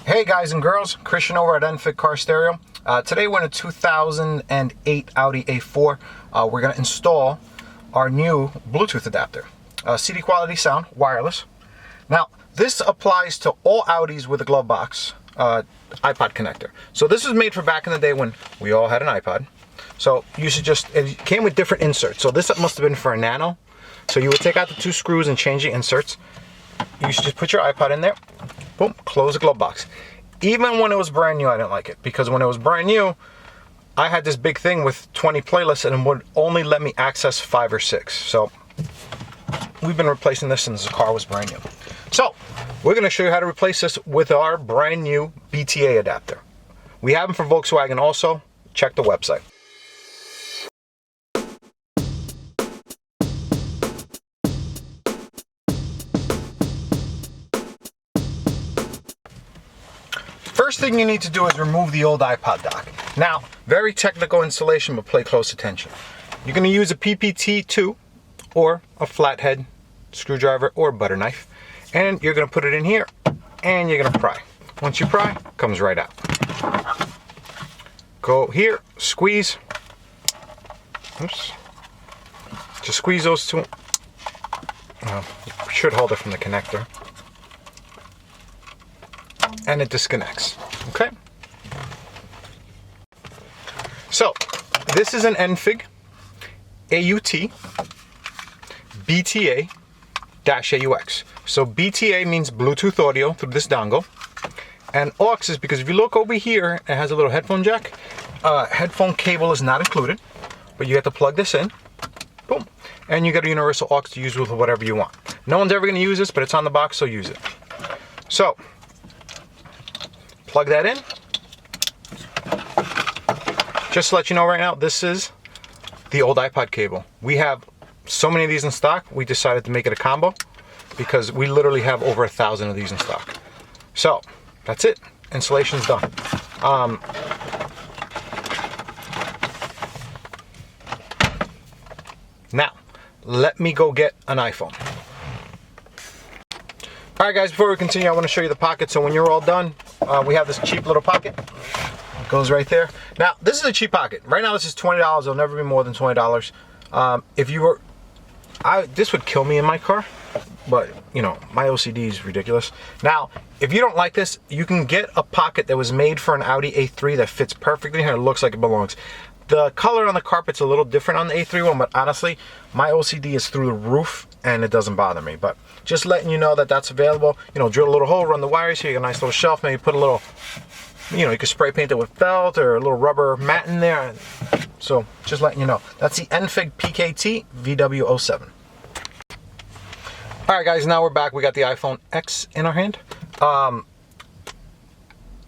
Hey guys and girls, Christian over at Enfit Car Stereo. Today we're in a 2008 Audi A4. We're going to install our new Bluetooth adapter. CD quality sound, wireless. Now, this applies to all Audis with a glove box iPod connector. So this was made for back in the day when we all had an iPod. So you should it came with different inserts. So this must have been for a Nano. So you would take out the two screws and change the inserts. You should just put your iPod in there. Boom, close the glove box. Even when it was brand new, I didn't like it, because when it was brand new, I had this big thing with 20 playlists and it would only let me access 5 or 6. So we've been replacing this since the car was brand new. So we're going to show you how to replace this with our brand new BTA adapter. We have them for Volkswagen also. Check the website. First thing you need to do is remove the old iPod dock. Now, very technical installation, but pay close attention. You're going to use a PPT2 or a flathead screwdriver or butter knife, and you're going to put it in here and you're going to pry. Once you pry, it comes right out. Go here, squeeze. Oops. Just squeeze those two. Should hold it from the connector. And it disconnects. Okay. So this is an Enfit AUT BTA-AUX. So BTA means Bluetooth audio through this dongle, and aux is because if you look over here, it has a little headphone jack. Headphone cable is not included, but you have to plug this in. Boom, and you got a universal aux to use with whatever you want. No one's ever going to use this, but it's on the box, so use it. So plug that in. Just to let you know right now, this is the old iPod cable. We have so many of these in stock, we decided to make it a combo because we literally have over 1,000 of these in stock. So that's it. Installation's done. Now, let me go get an iPhone. All right, guys, before we continue, I want to show you the pocket. So when you're all done, we have this cheap little pocket. It goes right there. Now, this is a cheap pocket. Right now, this is $20. It'll never be more than $20. If you were, this would kill me in my car, but you know, my OCD is ridiculous. Now, if you don't like this, you can get a pocket that was made for an Audi A3 that fits perfectly here. It looks like it belongs. The color on the carpet's a little different on the A3 one, but honestly, my OCD is through the roof and it doesn't bother me. But just letting you know that that's available. You know, drill a little hole, run the wires here, you got a nice little shelf, maybe put a little, you know, you could spray paint it with felt or a little rubber mat in there. So just letting you know. That's the Enfit PKT VW07. All right, guys, now we're back. We got the iPhone X in our hand.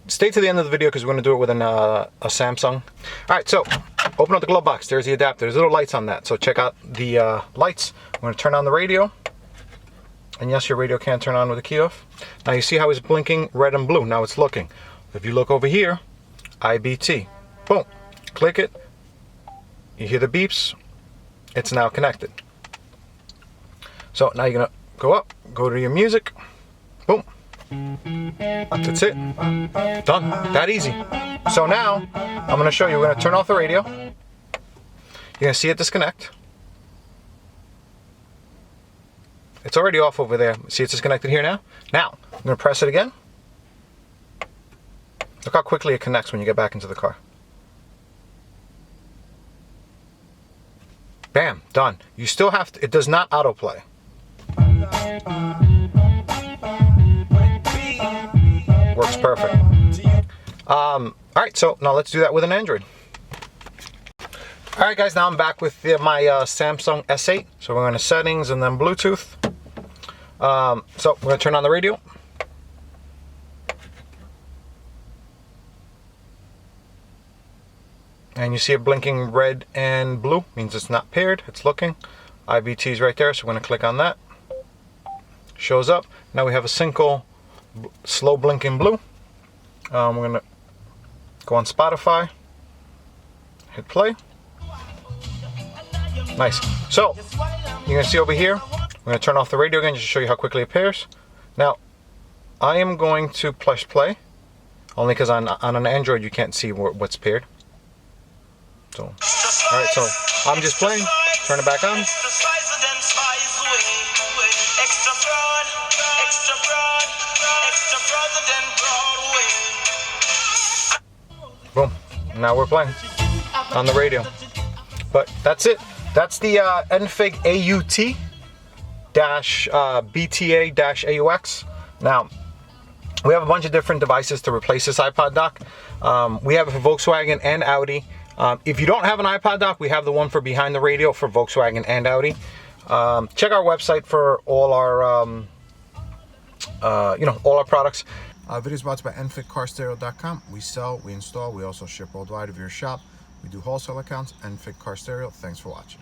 Stay to the end of the video because we're going to do it with a Samsung. All right, so open up the glove box. There's the adapter. There's little lights on that. So check out the lights. I'm going to turn on the radio. And yes, your radio can turn on with the key off. Now you see how it's blinking red and blue. Now it's looking. If you look over here, IBT. Boom. Click it. You hear the beeps. It's now connected. So now you're going to go up, go to your music. Boom. That's it. Done. That easy. So now I'm going to show you. We're going to turn off the radio. You're going to see it disconnect. It's already off over there. See, it's disconnected here now. Now I'm going to press it again. Look how quickly it connects when you get back into the car. Bam, done. You still have to, it does not autoplay. Works perfect. All right, so now let's do that with an Android. All right, guys, now I'm back with my Samsung S8. So we're going to settings and then Bluetooth. So we're going to turn on the radio. And you see it blinking red and blue, means it's not paired, it's looking. IBT is right there, so we're going to click on that. Shows up. Now we have a single slow blinking blue. We're going to go on Spotify, hit play. Nice. So you're going to see over here, I'm going to turn off the radio again just to show you how quickly it pairs. Now I am going to push play only because on an Android you can't see what's paired. So, all right, so I'm just playing. Turn it back on. Boom. Now we're playing on the radio. But that's it. That's the Enfig AUT-BTA-AUX. Now, we have a bunch of different devices to replace this iPod dock. We have it for Volkswagen and Audi. If you don't have an iPod dock, we have the one for behind the radio for Volkswagen and Audi. Check our website for all our, all our products. Videos brought to you by enfigcarstereo.com. We sell, we install, we also ship worldwide. If you're a shop, we do wholesale accounts. Enfig Car Stereo. Thanks for watching.